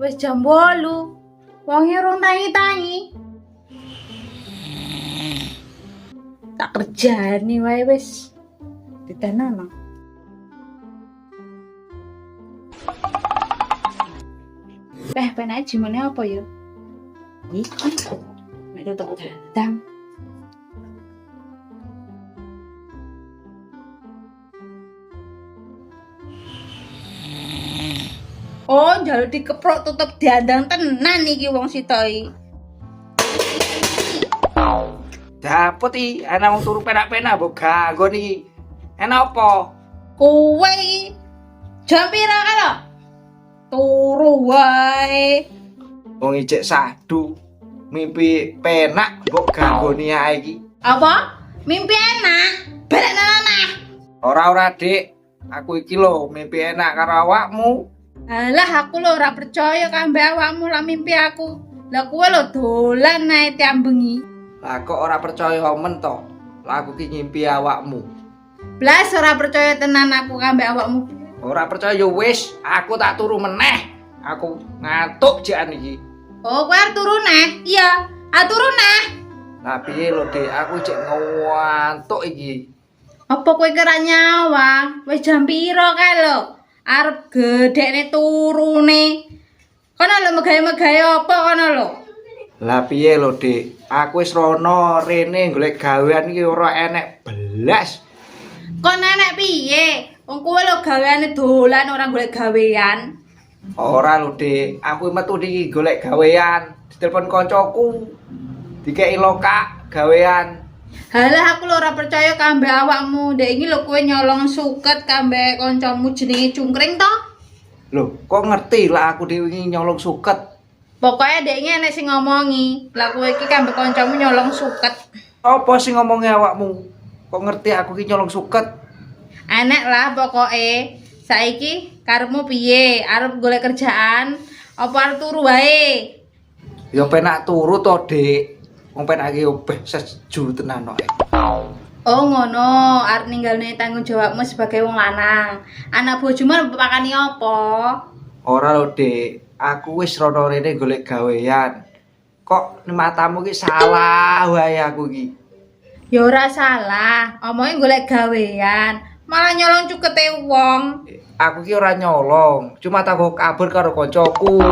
wis jam 8. Wonge urung tangi-tangi. Tak kerjani wae wis. Ditenono. Penake jimene apa ya? Iki. Mek tetep datang. Oh, njaluk dikeprok tutup diandang tenan iki wong sitoi. Dapet iki, ana wong turu penak-penak mbok ganggon iki. Enak apa? Kowe iki jam pira kalo? Turu wae. Wong ijek sadu. Mimpi penak mbok ganggoni ae iki. Apa? Mimpi enak? Balik nang. Ora, Dik. Aku iki lho mimpi enak karo awakmu. Alah aku lho ora percaya kambe awakmu lah mimpi aku. Lah kowe lho dolan ae tiap bengi. Lah kok ora percaya men to? Lah aku ki ngimpi awakmu. Blas ora percaya tenan aku kambe awakmu. Ora percaya ya wis, aku tak turu meneh. Aku ngantuk jekan iki. Oh, kowe arep turu neh? Iya, turu neh. Lah piye lho, Dik? Aku cek ngantuk iki. Apa kowe kira nyawang? Wis jam pira kae lho? Arep gedhekne turune. Kono lho megawe-megawe apa kono lho? Lah piye lho, Dik? Aku wis rono rene golek gawean iki ora enek belas. Kon enek piye? Wong kowe lho gaweane dolan ora golek gawean. Ora lho, Dik. Aku metu iki golek gawean. Ditelepon koncoku. Dikeki lokak gawean. Halah aku lho ora percaya kambe awakmu. Dek iki lho kowe nyolong suket kambe kancamu jenenge Cungkring to? Loh, kok ngerti lah aku dhewe iki nyolong suket? Pokoknya dek iki enek sing ngomongi. Lah kowe iki kambe kancamu nyolong suket. Apa sing ngomongnya awakmu? Kok ngerti aku iki nyolong suket? Enek lah pokoke. Saiki karepmu piye? Arep golek kerjaan apa arep turu wae? Ya penak turu to, Dik. Wong penak iki obeh seju tenan kok. Oh ngono, arep ninggalne tanggung jawabmu sebagai wong lanang. Anak bojomu arep pakani apa? Ora lho, Dik. Aku wis rono rene golek gawean. Kok matamu iki salah wae aku iki. Ya ora salah, omonge golek gawean, malah nyolong cukete wong. Aku iki ora nyolong, cuma tak kabar karo koncoku.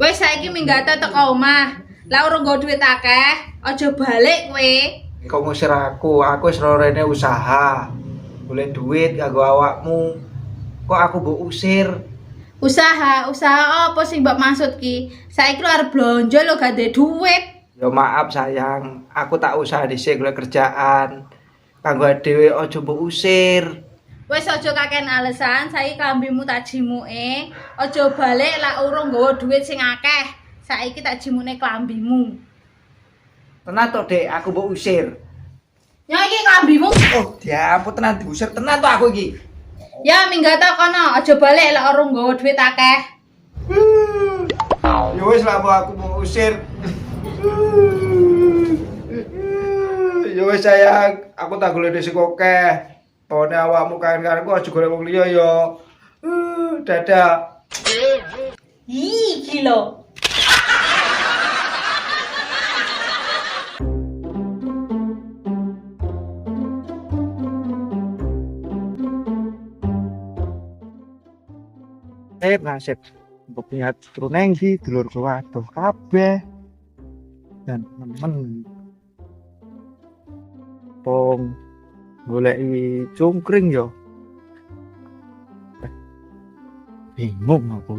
Wis saiki minggata teko omah. Lah urung nggo dhuwit akeh, aja balik kowe. Kok ngusir aku wis rono rene usaha. Golek duit kanggo awakmu. Kok aku mbok usir? Usaha apa sing mbok maksud ki? Saiki lho arep blonjo lho gak ndek dhuwit. Ya maaf sayang, aku tak usah dhisik golek kerjaan. Kanggo dhewe aja mbok usir. Wis aja kaken alasan, saiki klambimu tak jimuke. Aja balik lak urung nggawa dhuwit sing akeh. Saiki tak jimune klambimu. Tenan to, Dek, aku mbok usir. Ya iki klambimu. Oh, diampun tenan diusir tenan to aku iki. Ya minggata kono, aja balik lak urung nggawa dhuwit akeh. Ya wis lah aku mau usir. Ya wis sayang, aku tak golek dhisik akeh. Pone awakmu kaen-kaenku aja golek wong liya ya. Dadah. Iki lho. Nasib. Mbok lihat truneng iki dulurku waduh kabeh. Dan temen pong goleki cungkring yo. Bingung aku.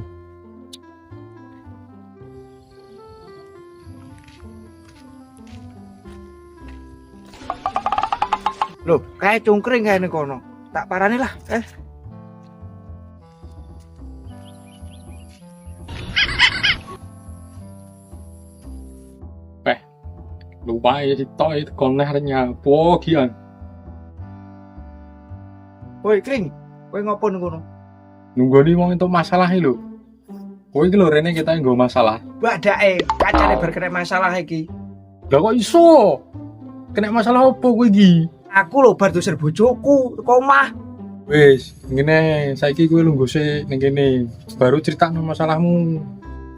Loh, kayak cungkring kayak kono. Tak parani lah, lupa ya ditoi kon neh nyapo kian. Woi, Kring. Kowe ngopo nang kono? Nunggoni wong entuk masalah lho. Kowe iki lho rene kita nggo masalah. Badake kacane bar kena masalah iki. Lah kok iso? Kena masalah opo kowe iki? Aku lho bar dusir bojoku teko omah. Wis, ngene saiki kowe lungguh sik ning kene. Baru critakno masalahmu.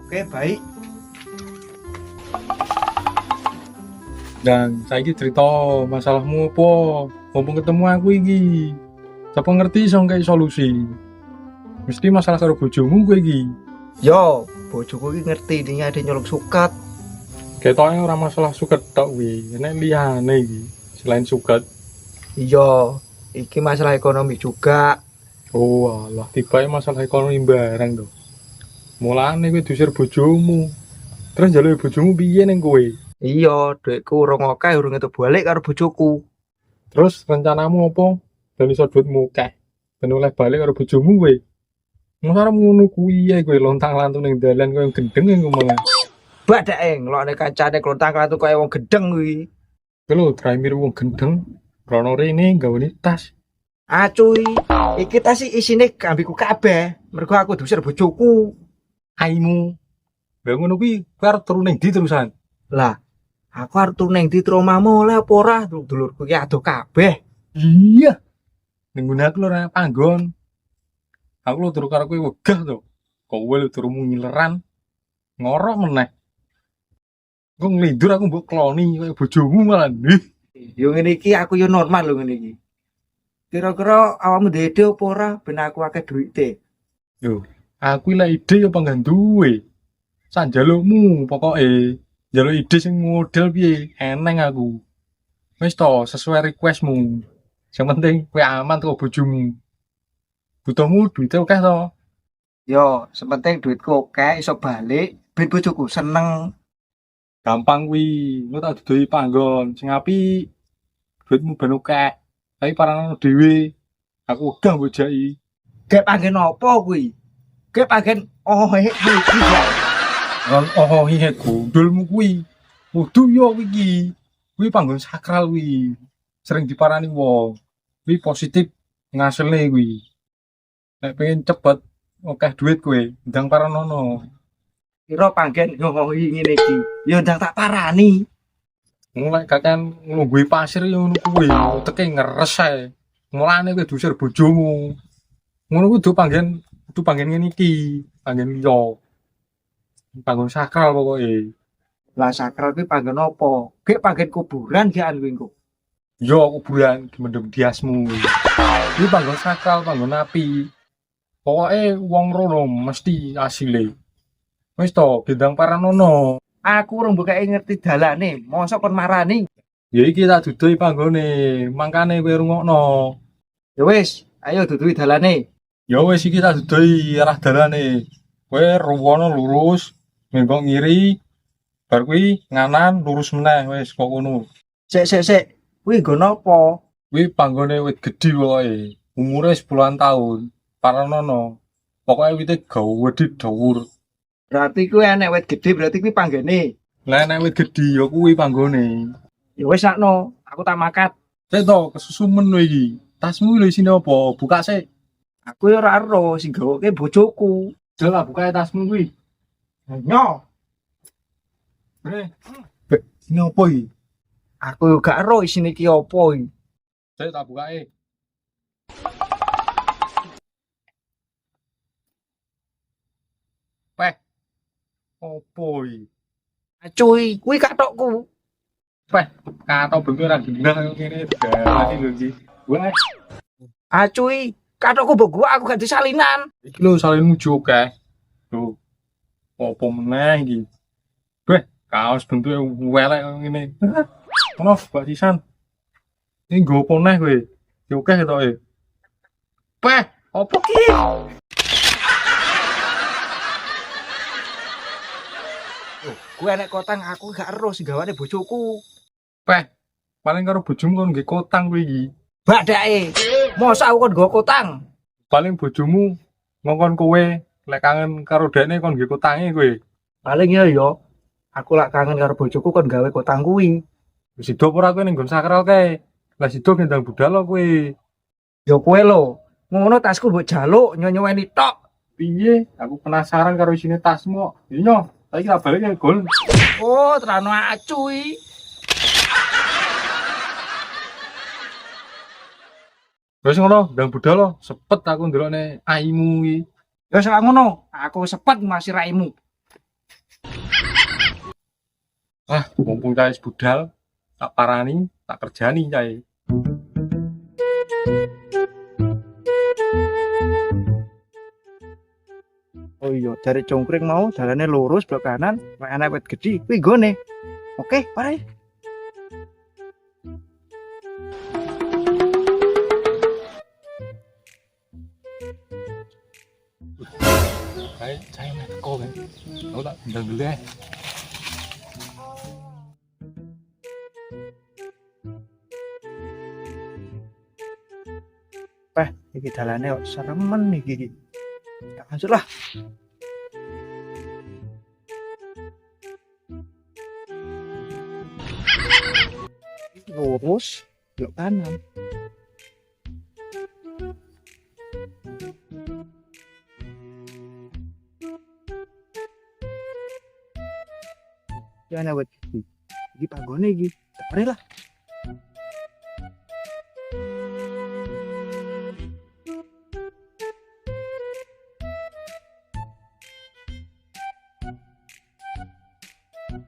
Oke, baik. Dan saiki cerita masalahmu apa? Mumpung ketemu aku iki. Siapa ngerti iso ngkai solusi. Mesti masalah karo bojomu kowe iki. Yo, bojoku iki ngerti ini ada nyolong sukat. Ketoke ora masalah suket tok kuwi, enek liyane iki. Selain suket. Iya, iki masalah ekonomi juga. Oh, alah tibae masalah ekonomi barang to. Mulane kowe diusir bojomu. Terus njaluk bojomu piye ning kowe? Iya, duitku urung akeh urung entuk balik karo bojoku. Terus rencanamu apa? Dan iso duitmu akeh. Ben oleh balik karo bojomu kowe. Masa ngono kuwi ae kowe lontang-lantung ning dalan kowe gendeng ngomong. Badake ngelokne kancane klontang-klantung kaya wong gedeng kuwi. Kowe lho draimir wong gendeng. Rono rene gawe tas. Cuy, iki tas isine kambiku kabeh. Mergo aku diusir bojoku. Aimu. Lah ngono kuwi kowe arep turu ning ndi terusan? Lah, aku arep turu ning ndi tromamu oleh apa ora? Dulurku iki ado kabeh. Iya. Ning ngene aku lho ora panggon. Aku lho turu karo kowe wegah to. Kowe lho turumu ngileran. Ngorok meneh. Kok nglindur aku mbok kloni kaya bojomu malah. Yo ngene iki aku yo normal lho ngene iki. Kira-kira awakmu ndede apa ora ben aku akeh duite? Yo, aku lek ide ya panggan duwe. Sak njalukmu pokoke. Njaluk ide sing model piye? Eneng aku. Wis to, sesuai requestmu. Yang penting kowe aman karo bojomu. Butuhmu duite akeh to. Yo, sepenting duitku akeh iso balik ben bojoku seneng. Gampang kuwi. Engko tak dudohi panggon sing apik. Duitmu ben akeh. Tapi paranono dhewe. Aku udah mbok jaki. Gek panggen apa kuwi? Gek panggen iki. Oh iya gundulmu kuwi. Kudu yo iki. Kuwi panggon sakral kuwi. Sering diparani wong. Kuwi positif ngasilne kuwi. Nek pengen cepet akeh duit kowe, ndang paranono. Kira panggen ngomongi ngene iki. Ya ndang tak parani. Mulai kakean nglungguhi pasir yo ngono kuwi, teke ngeres ae. Mulane kowe diusir bojomu. Ngono kudu panggen ngene iki, panggen liya. Panggon sakral pokoke. Lah sakral kuwi panggen apa? Gek panggen kuburan gekan kuwi engko. Yo kuburan mendem diasmu. Iki panggon sakral, panggon api. Pokoke wong rono mesti asile. Wis to, gendang paranono. Aku urung mbokake ngerti dalane, mosok kon marani. Ya iki tak duduhi panggone, mangkane kowe rungokno. Ya wis, ayo duduhi dalane. Ya wis iki tak duduhi arah dalane. Kowe ruwono lurus, nggok ngiri, bar kuwi nganan lurus meneh wis kok ngono. Sik. Kuwi nggo napa? Kuwi panggone wit gedhi pokoke. Umure 10-an taun. Paranono. Pokoke wite gawedhi dhuwur. Berarti kuwi enek wit gedhe, berarti kuwi panggene. Lah nek wit gedhi ya kuwi panggone. Ya wis sakno, aku tak makat. Sik to, kesusumen lho iki. Tasmu lho isine apa? Buka sik. Aku ya ora ero sing gawoke bojoku. Jela buka tasmu kuwi. Nyo, Ini apa iki? aku yo gak ero isine iki apa iki. Sik tak bukake. Weh. Opo iki? Cuy, kuwi katokku. Weh, katok bengi ora gendang ngene dalane lho iki. Weh, Cuy, katokku mbok gua aku gak disalinan. iki lho salinmu joke. Lho. Opo meneh iki? Weh, kaos bentuke welek ngene. Ono barisan. Ini nggo opo neh kowe? Yo akeh ketoke. Weh, opo ki? Kuwi enek kotang aku gak ero sing gawane bojoku. Weh, paling karo bojomu kon nggih kotang kowe iki. Badake. Mosok aku kon nggo kotang. Paling bojomu ngongkon kowe lek kangen karo dekne kon nggih kotange kowe. Paling ya aku lak kangen karo bojoku kon gawe kotang kuwi. Wis sido ora kowe ning nggon sakral kae. Lah sido gendang budal kowe. Ya kowe lho, ngono tasku mbok jaluk nyoweni tok. Piye? Aku penasaran karo isine tasmu. Iya, saiki tak balik ya gol. Oh, terano cuy. Wis ngono, ndang budal lo, sepet aku ndelokne aimu iki. Ya sak ngono, aku sepet masih raimu. Ah, mumpung cai budal, tak parani, tak kerjani cai. Oh iya, cari cungkring mau jalannya lurus belok kanan, kayak anak wit gede, kuwi gone. Oke, parah. Cai meh teko kan. Aku tak bendang dulu ya. Iki dalane kok seremen iki. Tak lanjut lah. Lurus, belok kanan. Jangan buat iki panggone iki. Tak mari lah.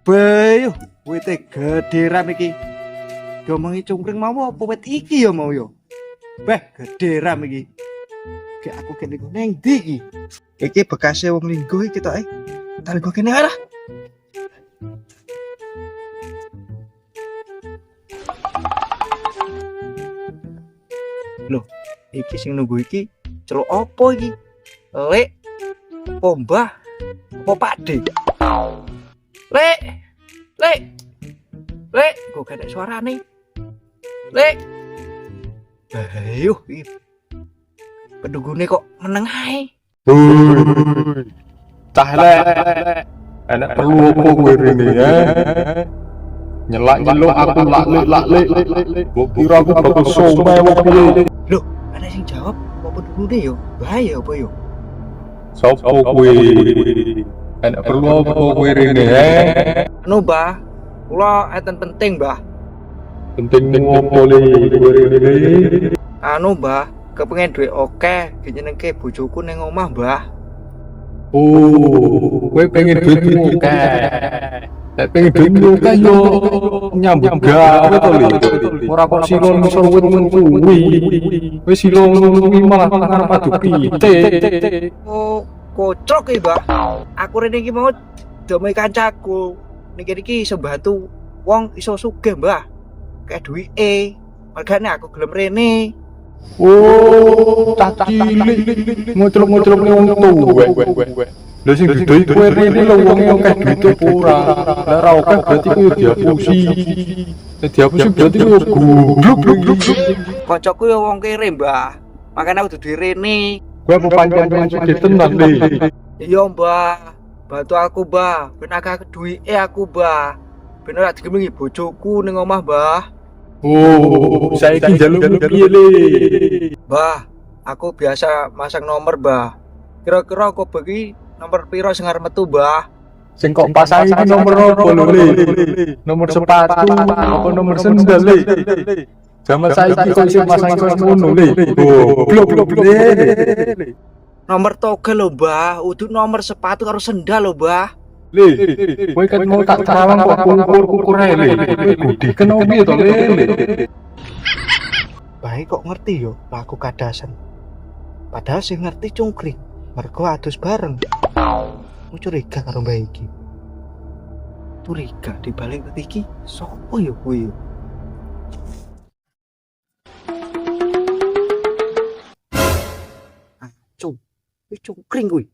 Bayu, wite gede ram iki. Diomongi cungkring mau apa wit iki ya mau yo. Beh, gede ram iki. Kayak aku kene neng ndi iki? Iki bekasnya wong linggo iki tok tak linggo kene ae lah. Loh, iki sing nunggu iki celuk opo iki? Lek, Mbah, apa Pakde? Lek, kok gak ada suara nih? Lek, ayo, pedugune kok meneng ae. Cah lek. Enak perlu apa kowe rene ya? Nyelak-nyeluk aku lak-lek. Mbok kira aku bakal somai wae piye? Loh, ada sing jawab apa pedugune yo? Bahaya apa yo? Sopo kowe? Enak perlu apa kowe rene ya? Anu, Mbah. Kula enten penting, Mbah. Penting ngopo le kowe rene? Anu, Mbah, kepengin duit akeh njenengke bojoku ning omah, Mbah. Oh, kowe pengen duitmu akeh. Nek pengen duitmu akeh yo nyambut gawe to le. Ora kok silon ngisor wit kuwi. Wis silon kuwi malah ngarep adu pitik. Oh, kocok iki, Mbah. Aku rene iki mau domi kancaku. Niki iki iso bantu wong iso sugih, Mbah. Kayak duwike. Makane aku gelem rene. Oh, cilik ngoclok-ngoclok ning wong tuwek. Lha sing didoi kowe rene lho wong akeh duite ora. Lah ora akeh berarti kowe diapusi. Nek diapusi berarti kowe goblok. Kancaku ya wong kere, Mbah. Makane aku dudu rene. Kowe apa pancen sugih tenan le. Iya, Mbah. Bantu aku, Mbah. Ben akeh duwike aku, Mbah. Ben ora digemengi bojoku ning omah, Mbah. Oh, saiki njaluk piye le? Mbah, aku biasa masang nomor, Mbah. Kira-kira kok bagi nomor piro sing arep metu, Mbah? Sing kok pasang iki nomor opo lho le? Nomor sepatu apa nomor sendal le? Zaman saiki kok isih pasang kok ngono le. Goblok le. Nomor togel lho, Mbah. Udu nomor sepatu karo sendal lho, Mbah. Le, kowe kan mau tak terawang kok kukur ae le. Kowe gudi kena piye to le? Baik kok ngerti yo laku kadasan. Padahal sing ngerti cungkring. Mergo adus bareng. Mu curiga karo mbak iki. Curiga dibalik iki sopo yo kuwi? Acuh, wis cungkring kuwi.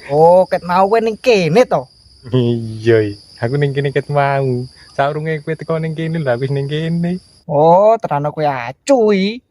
Oh, ket mau kowe ning kene to? Iya, aku ning kene ket mau. Saurunge kowe teko ning kene lha wis ning kene. Oh, terano kowe acuh iki.